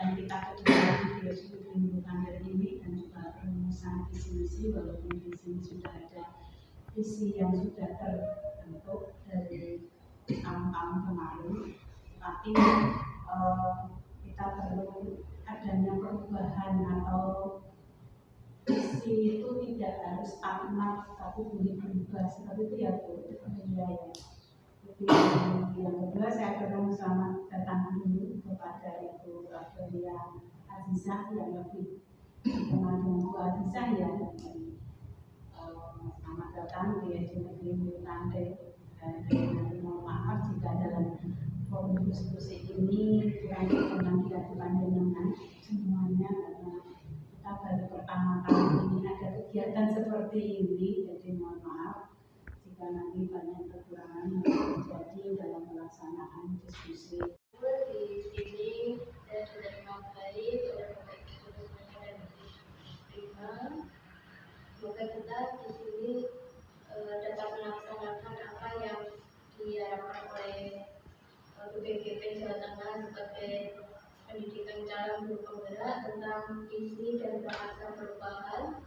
dan kita ketemu di sudut lingkungan dari ini dan juga rumusan visi misi, walaupun di sini sudah ada visi yang sudah terbentuk dari tahun-tahun kemarin, tapi kita perlu adanya perubahan atau visi itu tidak harus tamat tapi boleh berubah seperti itu ya Bu. Iya ya. Yang kedua saya akan selamat datang dulu kepada Ibu Adelia Azizah yang lebih dikenal dengan Bu Azizah ya. Selamat datang di SD Negeri Militante. Dan mohon maaf jika dalam forum diskusi ini kurang berkenan dilakukan dengan semuanya karena kita baru pertama kali ini ada kegiatan seperti ini, jadi mohon maaf jika nanti banyak kekurangan yang terjadi dalam pelaksanaan diskusi. Di sini saya sudah menghargai oleh Bapak Ibu dan Prima. Semoga kita di sini dapat melaksanakan apa yang diharapkan oleh BPKP Jawa Tengah sebagai pendidikan calon guru penggerak tentang visi dan bahasa perubahan.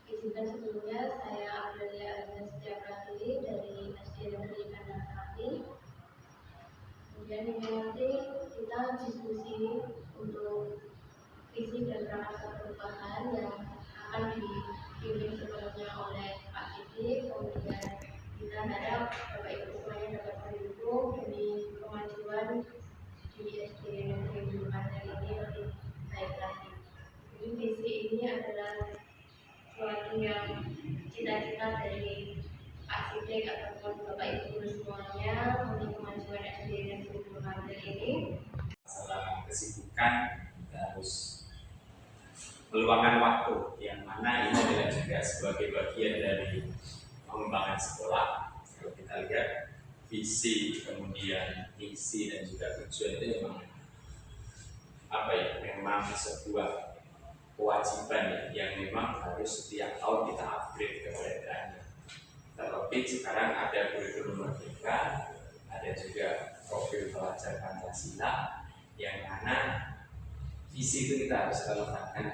Izinkan sebelumnya saya Adelia Azizah Setiabudi dari SD Negeri Kandasari. Kemudian ini nanti kita diskusi untuk visi dan bahasa perubahan yang akan dipimpin sepenuhnya oleh Pak Sidik. Kemudian kita harap Bapak Ibu semuanya dapat mendukung demi kemajuan di SD Negeri Militante ini lebih baik lagi. Jadi visi ini adalah suatu yang cita-cita dari Pak Sidik ataupun Bapak Ibu semuanya untuk kemajuan SD Negeri Militante ini. Masalah kesibukan kita harus meluangkan waktu yang mana ini adalah juga sebagai bagian dari pengembangan sekolah. Kalau kita lihat visi, kemudian misi dan juga tujuan itu memang sebuah kewajiban yang memang harus setiap tahun kita upgrade keberadaannya. Terlebih sekarang ada kurikulum merdeka, ada juga profil pelajar Pancasila yang mana visi itu kita harus letakkan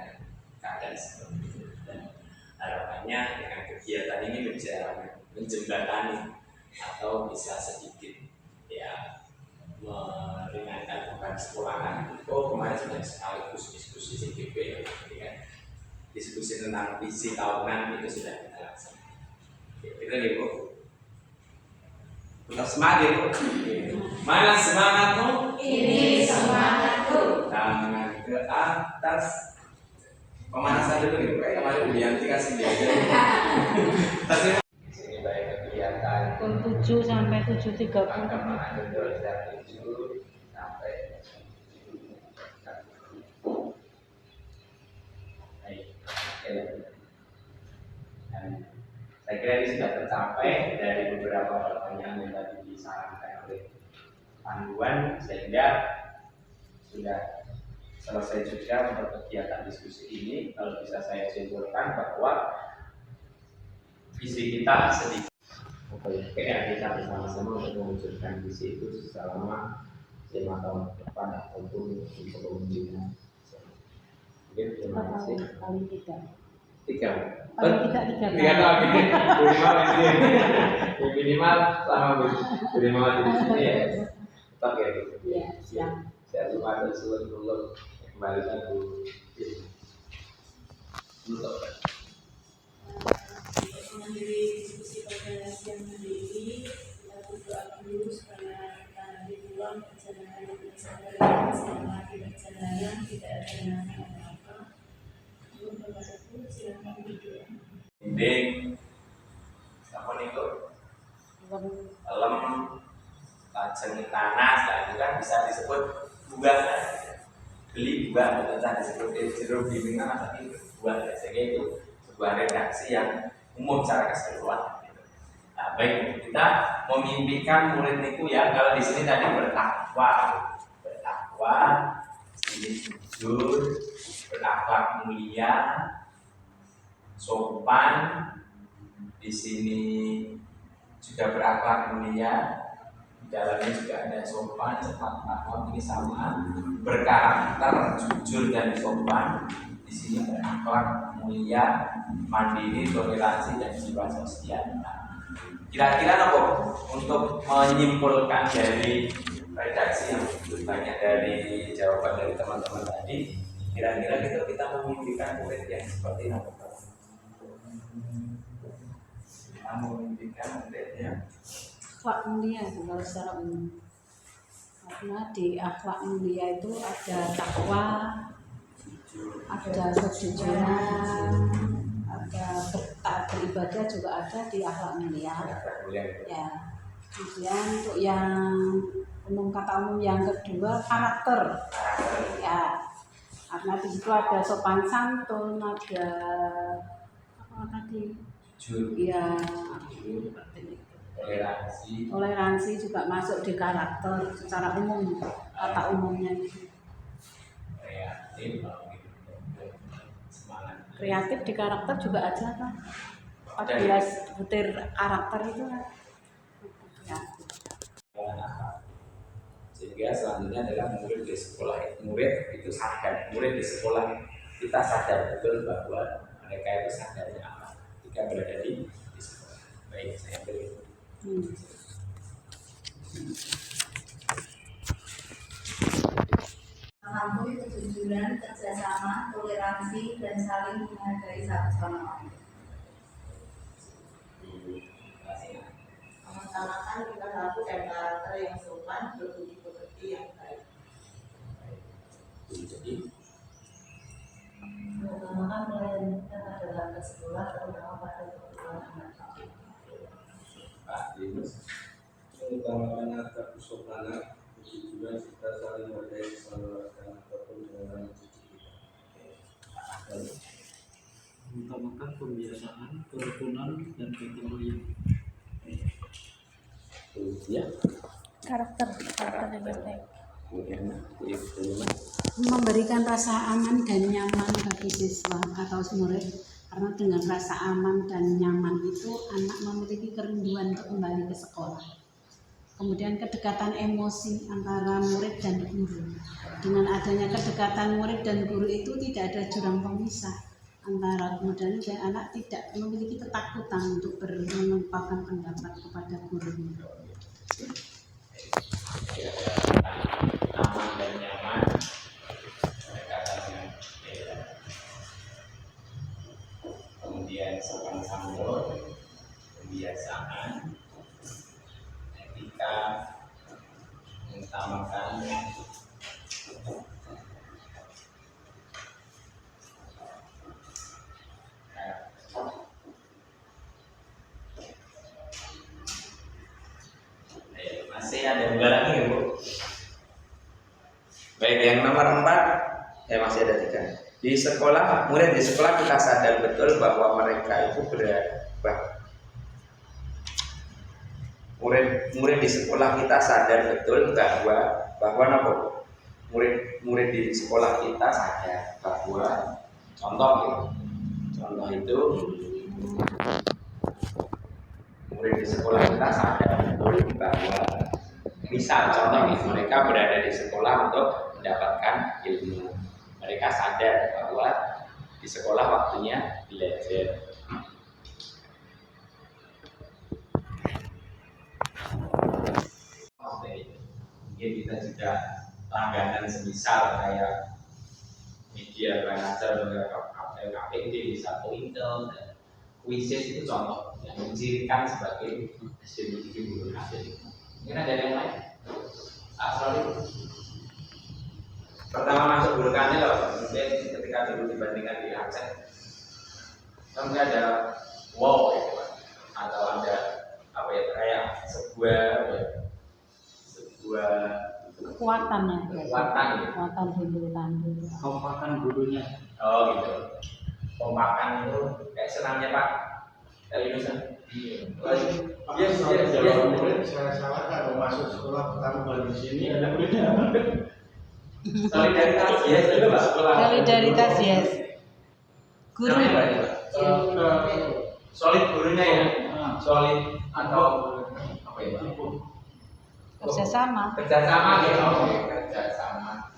keadaan seperti itu, dan harapannya dengan kegiatan ini menjembatani atau bisa sedikit ya meringankan beban sekolahan. Kemarin sudah sekaligus diskusi CGP ya, diskusi tentang visi tahunan itu sudah kita laksanakan. Kita nih Bu, tetap semangat Bu. Mana semangatmu? Ini semangatku. Tangan ke atas. Pemanasan dulu nih, kayak kemarin Bu Yanti kasih dia aja. Sini baik kegiatan. Pukul 7 sampai 7.30. Perkembangan betul dari 7 sampai. Baik. Dan saya kira ini sudah tercapai dari beberapa pertanyaan yang tadi disarankan oleh panduan, sehingga sudah selesai juga untuk kegiatan diskusi ini. Kalau bisa saya simpulkan bahwa visi kita sedikit kita bersama-sama untuk mewujudkan visi itu selama 5 tahun ke depan ataupun untuk pemimpinan. Oke, terima kasih. Paling tidak. 3. Paling tidak 3 tahun. Minimal selama minimal di sini ya. Tetap ya. Iya, siap. Saya lupa ada seluruh kembalikan Bu. Untuk mengakhiri diskusi pada siang hari ini, kita berdoa dulu supaya kita nanti pulang perjalanan yang berjalan selama di perjalanan tidak ada nanti apa-apa. Untuk Bapak Ibu silakan berdoa. dinding, Assalamualaikum. Lem, lajeng tanah, itu kan bisa disebut buah. Beli buah, bukan disebut jeruk bimbingan, tapi buah. Biasanya itu sebuah redaksi yang umum secara keseluruhan. Nah, baik, kita memimpikan murid niku ya. Kalau di sini tadi bertakwa, ini jujur, berakhlak mulia, sopan. Di sini juga berakhlak mulia dalamnya juga ada sopan, cepat paham, ini sama, berkarakter, jujur dan sopan. Di sini berakhlak, mulia, mandiri, toleransi dan jiwa sosial. Kira-kira apa untuk menyimpulkan dari redaksi yang banyak dari jawaban dari teman-teman tadi, kira-kira kita memimpikan murid yang seperti apa? Kita memimpikan murid yang akhlak mulia kalau secara umum, karena di akhlak mulia itu ada takwa, ada kejujuran, ada taat beribadah juga ada di akhlak mulia. Ya, kemudian untuk yang kata umum yang kedua karakter. Ya, karena di situ ada sopan santun, ada apa tadi? Ya, toleransi juga masuk di karakter secara umum, kata umumnya itu. Kreatif di karakter juga ada kan? 14 butir karakter itu kan. Ya. Sehingga selanjutnya adalah murid di sekolah. Murid itu sadar, murid di sekolah kita sadar betul bahwa mereka itu sadarnya apa ketika berada di sekolah. Baik, saya beri. Mampu kejujuran, kerjasama, toleransi, dan saling menghargai satu sama lain. Mengutamakan tingkah laku dan karakter yang sopan, berbudi pekerti yang baik. Jadi, Mengutamakan melayanikan adalah ke sekolah, terutama pada kebutuhan anak. Pak Linus, mengutamakan harta kesopanan, kejujuran serta saling menghargai sesama rekan ataupun dengan cucu kita. Mengutamakan pembiasaan, kerukunan, dan gotong royong. ya, Karakter yang baik. kemudian Memberikan rasa aman dan nyaman bagi siswa atau murid, karena dengan rasa aman dan nyaman itu anak memiliki kerinduan untuk kembali ke sekolah. Kemudian kedekatan emosi antara murid dan guru. Dengan adanya kedekatan murid dan guru itu tidak ada jurang pemisah antara kemudian dan anak tidak memiliki ketakutan untuk menyampaikan pendapat kepada guru. aman dan nyaman, pendekatannya beda. Kemudian sopan santun, kebiasaan, etika, mengutamakan masih ada dua lagi ya Bu? Baik, yang nomor 4 masih ada 3. Di sekolah, murid di sekolah kita sadar betul bahwa mereka itu murid di sekolah kita sadar betul bahwa murid di sekolah kita sadar bahwa contoh itu murid di sekolah kita sadar betul bahwa misal contoh mereka berada di sekolah untuk mendapatkan ilmu. Mereka sadar bahwa di sekolah waktunya belajar. Mungkin kita juga langganan semisal kayak media belajar KPD bisa Intel dan Quizzes itu contoh yang mencirikan sebagai SDM guru hasil. Mungkin ada yang lain? Pertama masuk guru kami loh, mungkin ketika dulu dibandingkan di Aceh, kan ada wow gitu, atau ada apa ya kayak sebuah Kekuatan dulu tandul. Kompakan gurunya. Oh gitu. Kompakan itu kayak senangnya Pak dari Indonesia. Saya salah kalau masuk sekolah pertama kali di sini ada beda. Solidaritas yes juga Pak. Solidaritas yes. Guru. Solid gurunya ya. Solid atau apa ya? Kerjasama. Kerjasama ya, oke, kerjasama.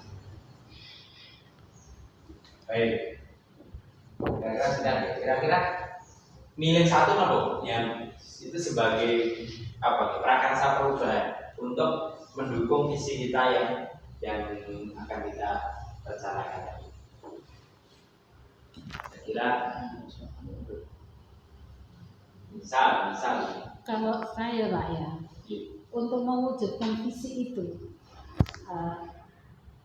Baik. Kira-kira sudah ya. Kira-kira nilai satu apa yang itu sebagai apa? Prakarsa perubahan untuk mendukung visi kita yang akan kita rencanakan tadi. Saya kira misal. Kalau saya Pak ya, untuk mewujudkan visi itu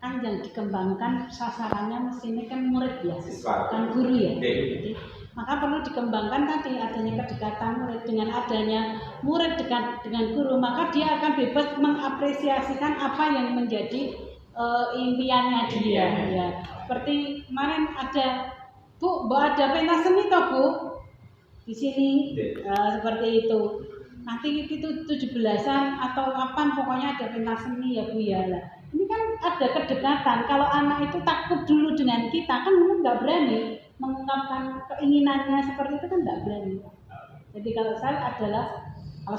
kan yang dikembangkan sasarannya mestinya kan murid ya, Siswa. kan guru ya. Oke. Jadi, maka perlu dikembangkan tadi adanya kedekatan murid. Dengan adanya murid dekat dengan guru, maka dia akan bebas mengapresiasikan apa yang menjadi impiannya dia. Ya. Seperti kemarin ada Bu, ada pentas seni toh Bu di sini, seperti itu. Nanti itu 17-an atau kapan pokoknya ada pentas seni ya Bu ya. Ini kan ada kedekatan. Kalau anak itu takut dulu dengan kita kan mungkin nggak berani mengungkapkan keinginannya seperti itu kan nggak berani. Jadi kalau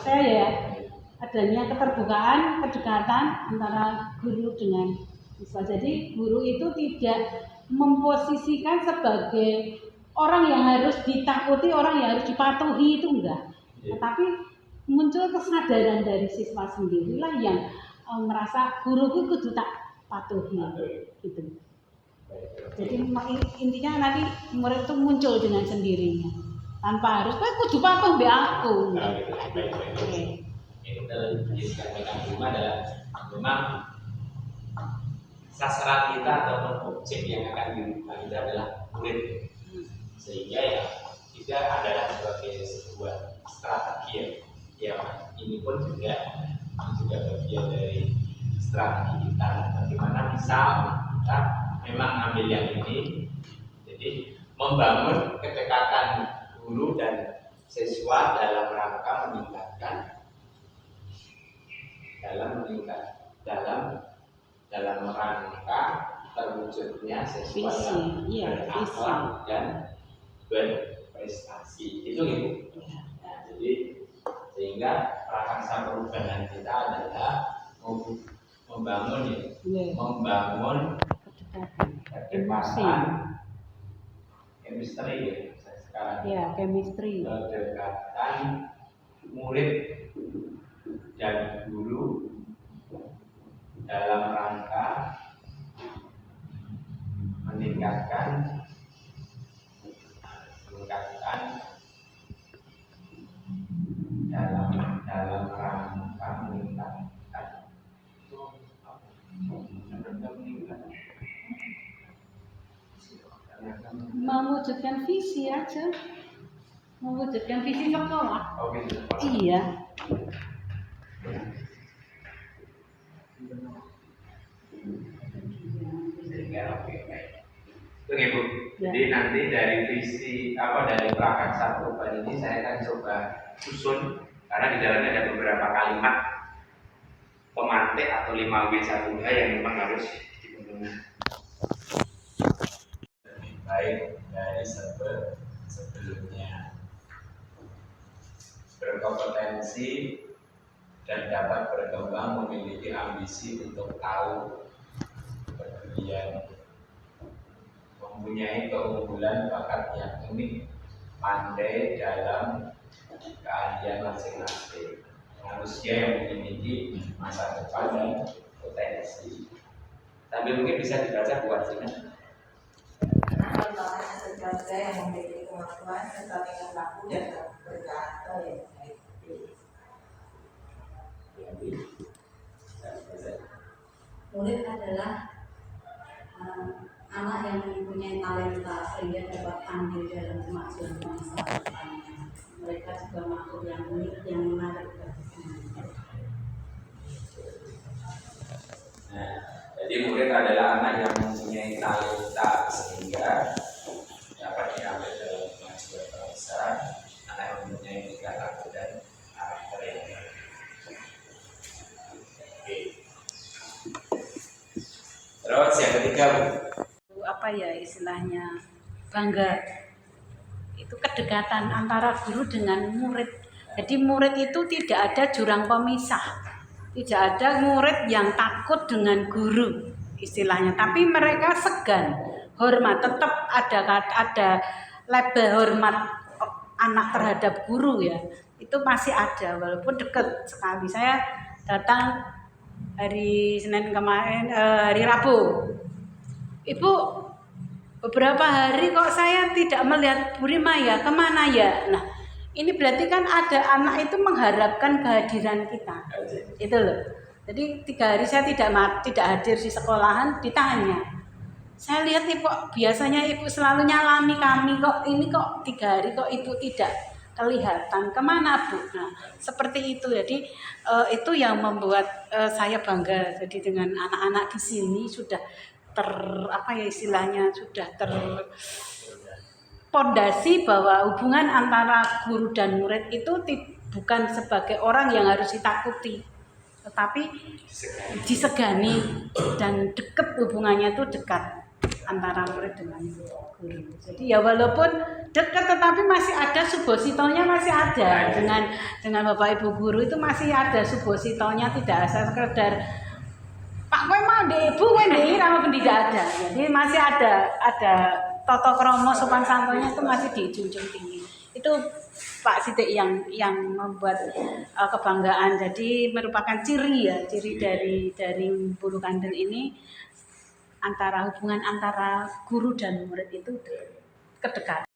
saya ya adanya keterbukaan, kedekatan antara guru dengan siswa. Jadi guru itu tidak memposisikan sebagai orang yang harus ditakuti, orang yang harus dipatuhi, itu enggak. Tetapi muncul kesadaran dari siswa sendirilah yang merasa guruku kudu tak patuhi gitu. Jadi intinya nanti murid itu muncul dengan sendirinya tanpa harus kudu patuh mbek aku. Baik. Itu disampaikan cuma adalah memang sasaran kita ataupun objek yang akan diubah itu adalah murid, sehingga ya kita adalah sebagai sebuah strategi ya ini pun juga bagian dari strategi kita bagaimana misal kita memang ambil yang ini, jadi membangun kedekatan guru dan siswa dalam rangka dalam rangka terwujudnya siswa yang berakhlak dan berprestasi itu gitu. Nah, jadi sehingga prakarsa perubahan kita adalah membangun kedekatan chemistry ya sekarang. Ya, chemistry. Kedekatan murid dan guru dalam rangka meningkatkan dalam rangka meningkatkan mewujudkan visi aja, mewujudkan visi sekolah. Gitu. Iya. Oke Bu. Jadi nanti dari visi dari prakarsa perubahan ini saya akan coba susun karena di dalamnya ada beberapa kalimat pemantik atau 5W1H yang memang harus dipenuhi. Baik dari sebelumnya berkompetensi dan dapat berkembang, memiliki ambisi untuk tahu, kemudian mempunyai keunggulan bakat yang unik, pandai dalam keahlian masing-masing, manusia yang memiliki masa depan dan potensi. Sambil mungkin bisa dibaca buat sini. Sejajar yang memiliki kemampuan serta tingkah laku dan berkata yang baik. Murid adalah anak yang mempunyai talenta sehingga dapat andil dalam kemajuan bangsa depannya. Mereka juga makhluk yang unik yang menarik bagi dunia. Nah, jadi murid adalah anak yang mempunyai talenta sehingga dapat diambil dalam kemajuan bangsa, anak yang mempunyai tingkah laku dan karakter yang baik. Oke. Terus yang ketiga Bu. Apa ya istilahnya, bangga. Itu kedekatan antara guru dengan murid. Jadi murid itu tidak ada jurang pemisah. Tidak ada murid yang takut dengan guru istilahnya, tapi mereka segan, hormat, tetap ada label hormat anak terhadap guru ya. Itu masih ada walaupun dekat sekali. Saya datang hari Senin kemarin, hari Rabu. Ibu, beberapa hari kok saya tidak melihat Bu Rima ya, kemana ya? Nah, ini berarti kan ada anak itu mengharapkan kehadiran kita. Itu loh. Jadi 3 hari saya tidak hadir di sekolahan, ditanya. Saya lihat ibu, biasanya ibu selalu nyalami kami, kok ini kok 3 hari kok ibu tidak kelihatan, kemana Bu? Nah, seperti itu. Jadi itu yang membuat saya bangga. Jadi dengan anak-anak di sini sudah sudah terpondasi bahwa hubungan antara guru dan murid itu bukan sebagai orang yang harus ditakuti, tetapi disegani dan dekat, hubungannya itu dekat antara murid dengan guru. Jadi ya walaupun dekat tetapi masih ada subositonya, masih ada dengan Bapak Ibu guru itu masih ada subositonya, tidak sekedar Pak kowe mah ndek ibu kowe ndek ira tidak ada. Jadi masih ada tata krama sopan santunnya itu masih dijunjung tinggi. Itu Pak Sidik yang membuat kebanggaan. Jadi merupakan ciri dari Bulu Kandel ini, hubungan antara guru dan murid itu kedekatan.